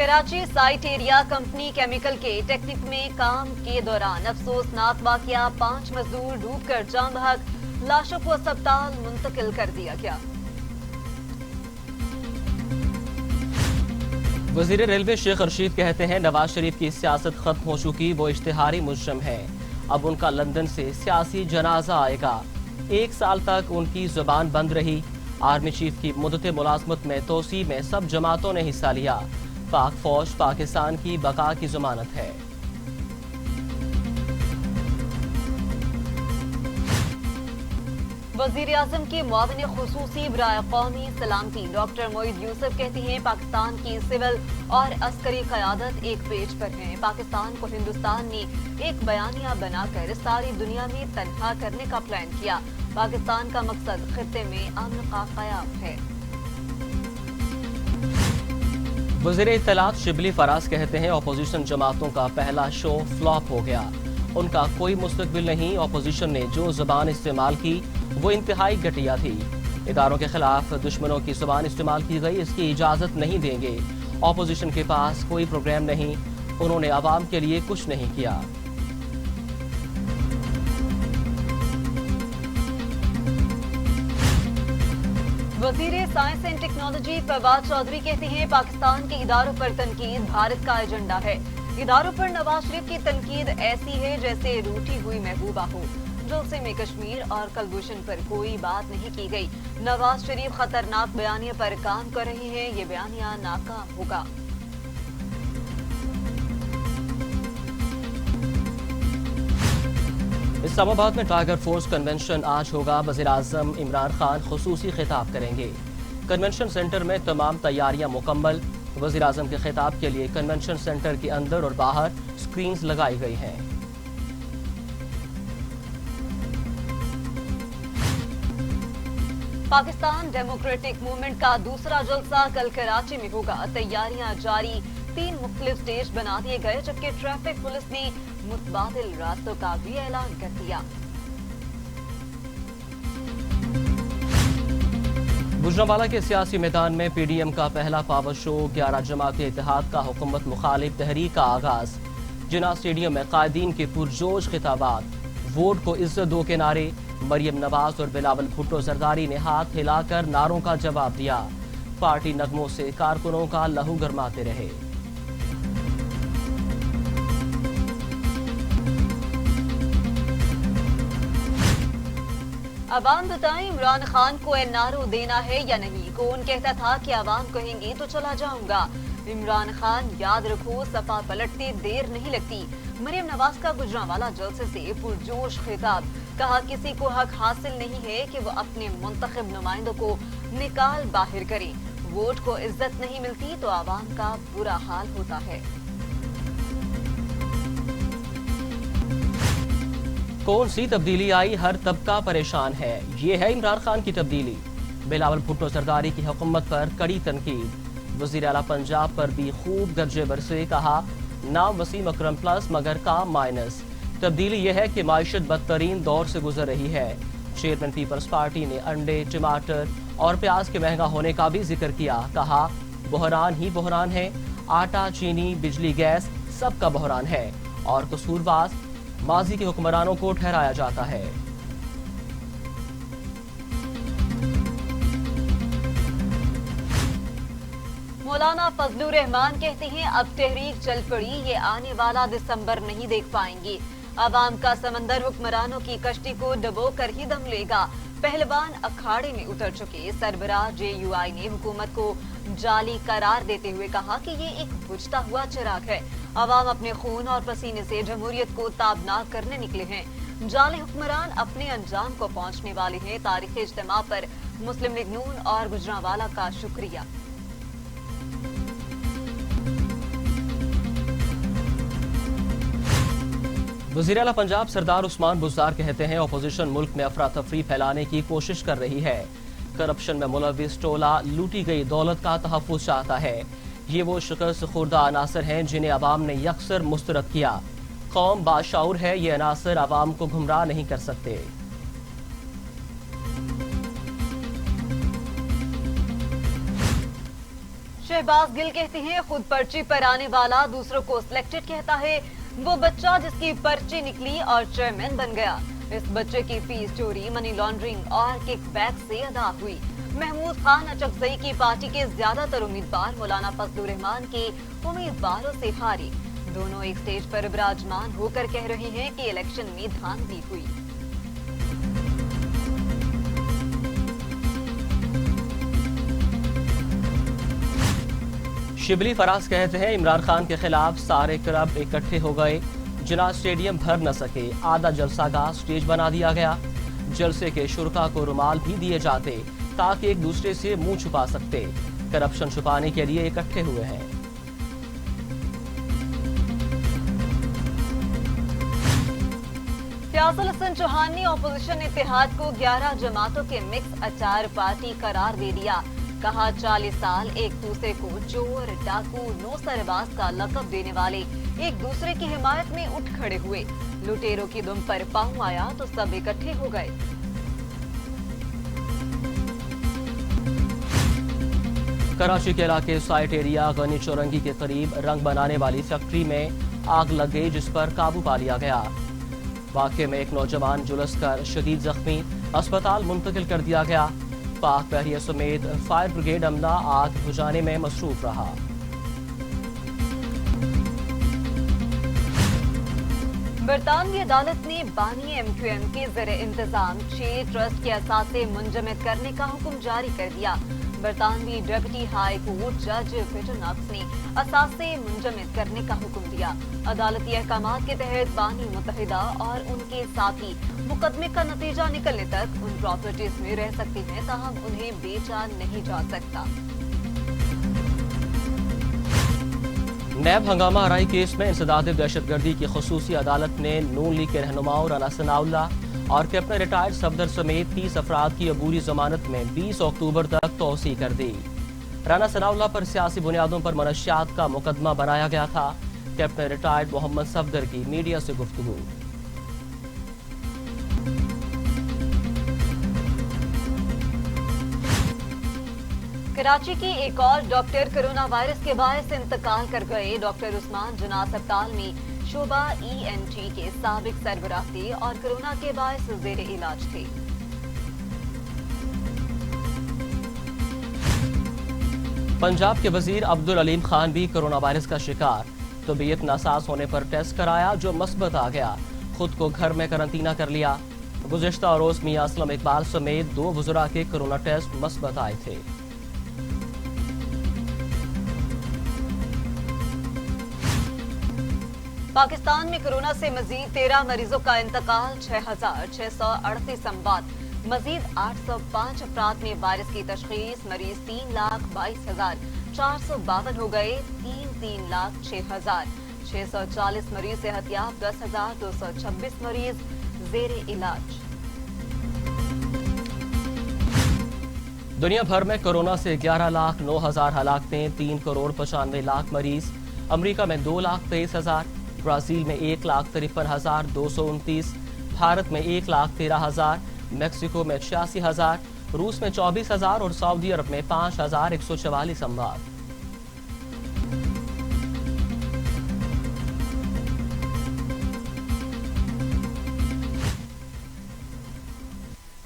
Karachi site area company chemical के technique में काम के दौरान अफसोसनाक वाकया, 5 मजदूर डूबकर जान बहक, लाशों को अस्पताल मुंतकिल कर दिया गया। वजीर रेलवे शेख रशीद कहते हैं नवाज शरीफ की सियासत खत्म हो चुकी, वो इश्तिहारी मुजरिम है। अब उनका लंदन से सियासी जनाजा आएगा। 1 साल तक उनकी जुबान बंद रही। आर्मी चीफ की मुद्दत मुलाजमत में तोसी में सब जमातों ने हिस्सा लिया। पाक फौज पाकिस्तान की बका की जमानत है। वजीर आजम की मुआविन खुसूसी बराए कौमी सलामती डॉक्टर मोईद यूसुफ कहती हैं पाकिस्तान की सिविल और अस्करी क़यादत एक पेज पर है। पाकिस्तान को हिंदुस्तान ने एक बयानिया बनाकर सारी दुनिया में तन्हा करने का प्लान किया। पाकिस्तान का मकसद खित्ते में अमन का क़याम है। वज़ीर इत्तलात शिबली फराज कहते हैं अपोजिशन जमातों का पहला शो फ्लॉप हो गया। उनका कोई मुस्तकबिल नहीं। अपोजिशन ने जो ज़बान इस्तेमाल की वो इंतहाई घटिया थी। इदारों के खिलाफ दुश्मनों की ज़बान इस्तेमाल की गई, इसकी इजाज़त नहीं देंगे। अपोजिशन के पास कोई प्रोग्राम नहीं, उन्होंने आवाम के लिए कुछ नहीं किया। वजीर science and technology Fawad Chaudhry कहते हैं पाकिस्तान के इदारों पर तनकीद भारत का एजेंडा है। इदारों पर नवाज शरीफ की तनकीद ऐसी है जैसे रूठी हुई महबूबा हो। जुलसे में कश्मीर और कलभूषण पर कोई बात नहीं की गई। नवाज शरीफ खतरनाक बयानिया पर काम कर रहे हैं, ये बयानिया नाकाम होगा। इस्लामाबाद में टाइगर फोर्स कन्वेंशन आज होगा। वज़ीर आज़म इमरान खान खुसूसी खिताब करेंगे। कन्वेंशन सेंटर में तमाम तैयारियां मुकम्मल। वज़ीर आज़म के खिताब के लिए कन्वेंशन सेंटर के अंदर और बाहर स्क्रीन्स लगाई गई हैं। पाकिस्तान डेमोक्रेटिक मूवमेंट का दूसरा जलसा कल कराची में होगा। तैयारियां जारी, 3 मुख्तलिफ स्टेज बना दिए गए, जबकि ट्रैफिक पुलिस ने मुतबादिल रास्तों का भी ऐलान कर दिया। गुजरांवाला के सियासी मैदान में पीडीएम का पहला पावर शो, 11 जमाती इत्तेहाद का हुकूमत मुखालिफ तहरीक का आगाज। जिना स्टेडियम में कायदीन के पुरजोश खिताबात, वोट को इज्जत दो के नारे। मरियम नवाज और बिलावल भुट्टो जरदारी ने हाथ हिलाकर नारों का जवाब दिया। पार्टी नगमों से कारकुनों का लहू गरमाते रहे। अवाम बताएं इमरान खान को एनआरओ देना है या नहीं। कौन कहता था कि अवाम कहेंगे तो चला जाऊंगा। इमरान खान याद रखो सपा पलटते देर नहीं लगती। मरियम नवाज का गुजरांवाला जलसे से पुरजोश खिताब, कहा किसी को हक हासिल नहीं है कि वो अपने मुंतखब नुमाइंदों को निकाल बाहर करे। वोट को इज्जत नहीं मिलती तो आवाम का बुरा हाल होता है। कौन सी तब्दीली आई, हर तबका परेशान है, ये है इमरान खान की तब्दीली। बिलावल भुट्टो जरदारी की हुकूमत पर कड़ी तनकीद। वज़ीर आला पंजाब पर भी खूब गरजे बरसे, कहा नाम वसीम अकरम प्लस मगर काम माइनस। तब्दीली यह है कि माइशत बदतरीन दौर से गुजर रही है। चेयरमैन पीपल्स पार्टी ने अंडे, टमाटर और प्याज के महंगा होने का भी जिक्र किया, कहा बहरान ही बहरान है। आटा, चीनी, बिजली, गैस सबका बहरान है और कसूरबाज माजी के हुक्मरानों को ठहराया जाता है। मौलाना फजलुर रहमान कहते हैं अब तहरीक चल पड़ी, ये आने वाला दिसंबर नहीं देख पाएंगे। आवाम का समंदर हुक्मरानों की कश्ती को डबो कर ही दम लेगा। पहलवान अखाड़े में उतर चुके सरबराह जेयूआई ने हुकूमत को जाली करार देते हुए कहा कि ये एक बुझता हुआ चिराग है। आवाम अपने खून और पसीने से जमहूरियत को ताबनाक करने निकले हैं। जाली हुक्मरान अपने अंजाम को पहुंचने वाले हैं। तारीखी इज्तिमा पर मुस्लिम लीग नून और गुजरांवाला का शुक्रिया। वज़ीर आला पंजाब सरदार उस्मान बुज़दार कहते हैं अपोजिशन मुल्क में अफरा तफरी फैलाने की कोशिश कर रही है। करप्शन में मुलविस टोला लूटी गई दौलत का तहफ़्फ़ुज़ चाहता है। ये वो शिकस्त खुर्दा अनासर हैं जिन्हें अवाम ने यकसर मुस्तरद किया। कौम बाशऊर है, ये अनासर अवाम को गुमराह नहीं कर सकते। शहबाज गिल कहते हैं खुद पर्ची पर आने वाला दूसरों को सिलेक्टेड कहता है। वो बच्चा जिसकी पर्ची निकली और चेयरमैन बन गया। इस बच्चे की फीस चोरी, मनी लॉन्ड्रिंग और किकबैक से अदा हुई। महमूद खान अचकजई की पार्टी के ज्यादातर उम्मीदवार मौलाना फजलुर रहमान के उम्मीदवारों से हारे। दोनों एक स्टेज पर विराजमान होकर कह रहे हैं कि इलेक्शन में धांधली हुई। शिबली फराज कहते हैं इमरान खान के खिलाफ सारे क्लब इकट्ठे हो गए। जिना स्टेडियम भर न सके, आधा जलसागाह स्टेज बना दिया गया। जलसे के शुरका को रुमाल भी दिए जाते ताकि एक दूसरे से मुंह छुपा सकते। करप्शन छुपाने के लिए इकट्ठे हुए हैं। फयाजुल हसन चौहान ने ऑपोजिशन इत्तेहाद को 11 जमातों के मिक्स अचार पार्टी करार दे दिया। कहा 40 साल एक दूसरे को चोर, डाकू, नौसरबाज का लकब देने वाले एक दूसरे की हिमायत में उठ खड़े हुए। लुटेरों की दुम पर पांव आया तो सब इकट्ठे हो गए। कराची के इलाके साइट एरिया गनी चौरंगी के करीब रंग बनाने वाली फैक्ट्री में आग लग गई, जिस पर काबू पा लिया गया। वाकये में एक नौजवान झुलस कर शदीद जख्मी, अस्पताल मुंतकिल कर दिया गया। पाक बहरिया समेत फायर ब्रिगेड अमला आग बुझाने में मसरूफ रहा। बरतानवी अदालत ने बानी MQM के ज़र इंतजाम 6 ट्रस्ट के असासे मुंजमद करने का हुक्म जारी कर दिया। बरतानवी डेप्यूटी हाई कोर्ट जज पीटर नॉक्स ने असासे मुंजमद करने का हुक्म दिया। अदालती अहकामात के तहत बानी मुत्तहिदा और उनके साथी मुकदमे का नतीजा निकलने तक उन प्रॉपर्टीज में रह सकते हैं, ताहम उन्हें बेचा नहीं जा सकता। नैब हंगामा हराई केस में इंसदाद दहशतगर्दी की खसूसी अदालत ने नून लीग के रहनुमाओं राना सनाउल्लाह और कैप्टन रिटायर्ड सफदर समेत 30 अफराद की अबूरी जमानत में 20 अक्टूबर तक तौसी कर दी। राना सनाउल्लाह पर सियासी बुनियादों पर मनशियात का मुकदमा बनाया गया था। कैप्टन रिटायर्ड मोहम्मद सफदर की मीडिया से गुफ्तगू। कराची की एक और डॉक्टर कोरोना वायरस के बायस इंतकाल कर गए। डॉक्टर उस्मान जनास अस्पताल में शोबा ENT के साबिक सरबराह थे और कोरोना के बायस जेरे इलाज थे। पंजाब के वजीर अब्दुल अलीम खान भी कोरोना वायरस का शिकार। तबीयत नासाज होने पर टेस्ट कराया जो मस्बत आ गया। खुद को घर में करंतना कर लिया। गुज़िश्ता रोज मियां असलम इकबाल समेत 2 वज़रा के कोरोना टेस्ट मस्बत आए थे। पाकिस्तान में कोरोना से मजीद 13 मरीजों का इंतकाल, 6,638 अमवात। मजीद 805 अफराद में वायरस की तशखीस। मरीज 3,22,452 हो गए। 3,06,640 मरीज सेहतियाब। 10,226 मरीज जेरे इलाज। दुनिया भर में कोरोना से 11,09,000 हलाकतें। 3,95,00,000 मरीज। अमरीका में 2,23,000। ब्राजील में 1,53,229, भारत में 1,13,000, मैक्सिको में 86,000, रूस में 24,000 और सऊदी अरब में 5,144 अमवात।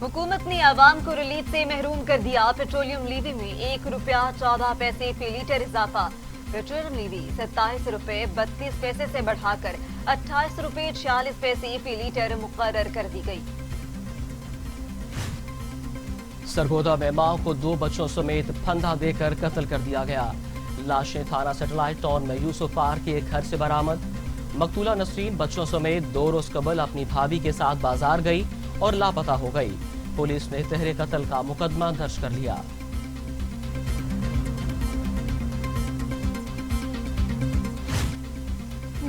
हुकूमत ने आवाम को रिलीफ से महरूम कर दिया। पेट्रोलियम लीवी में ₹1.14 फी लीटर इजाफा। पेट्रोलियम लीवी 27 रुपए 32 पैसे से बढ़ाकर 28 रुपए 46 पैसे फी लीटर मुकर्रर कर दी गई। सरगोदा में मां को 2 बच्चों समेत फंदा देकर कत्ल कर दिया गया। लाशें थाना सैटेलाइट टाउन में यूसुफ पार्क के एक घर से बरामद। मकतूला नसरीन बच्चों समेत 2 रोज कबल अपनी भाभी के साथ बाजार गई और लापता हो गई। पुलिस ने तहरे कत्ल का मुकदमा दर्ज कर लिया।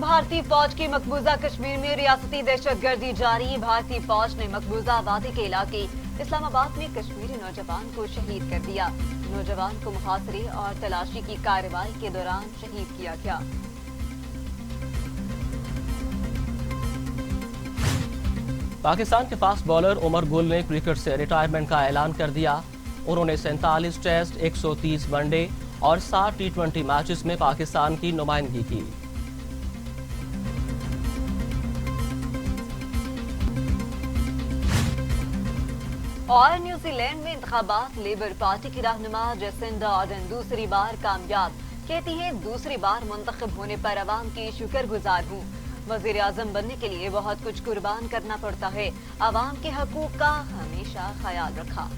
भारतीय फौज की मकबूजा कश्मीर में रियासती दहशतगर्दी जारी। भारतीय फौज ने मकबूजा वादी के इलाके इस्लामाबाद में कश्मीरी नौजवान को शहीद कर दिया। नौजवान को मुहासरे और तलाशी की कार्रवाई के दौरान शहीद किया गया। पाकिस्तान के फास्ट बॉलर उमर गुल ने क्रिकेट से रिटायरमेंट का ऐलान कर दिया। उन्होंने 47 टेस्ट, 130 वनडे और 7 T20 मैचेस में पाकिस्तान की नुमाइंदगी की। और न्यूजीलैंड में इंतखाबात लेबर पार्टी की रहनुमा जसिंडा आर्डर्न दूसरी बार कामयाब, कहती है दूसरी बार मुंतखब होने पर अवाम की शुक्रगुजार हूँ। वजीर आजम बनने के लिए बहुत कुछ कुर्बान करना पड़ता है, अवाम के हकूक का हमेशा ख्याल रखा।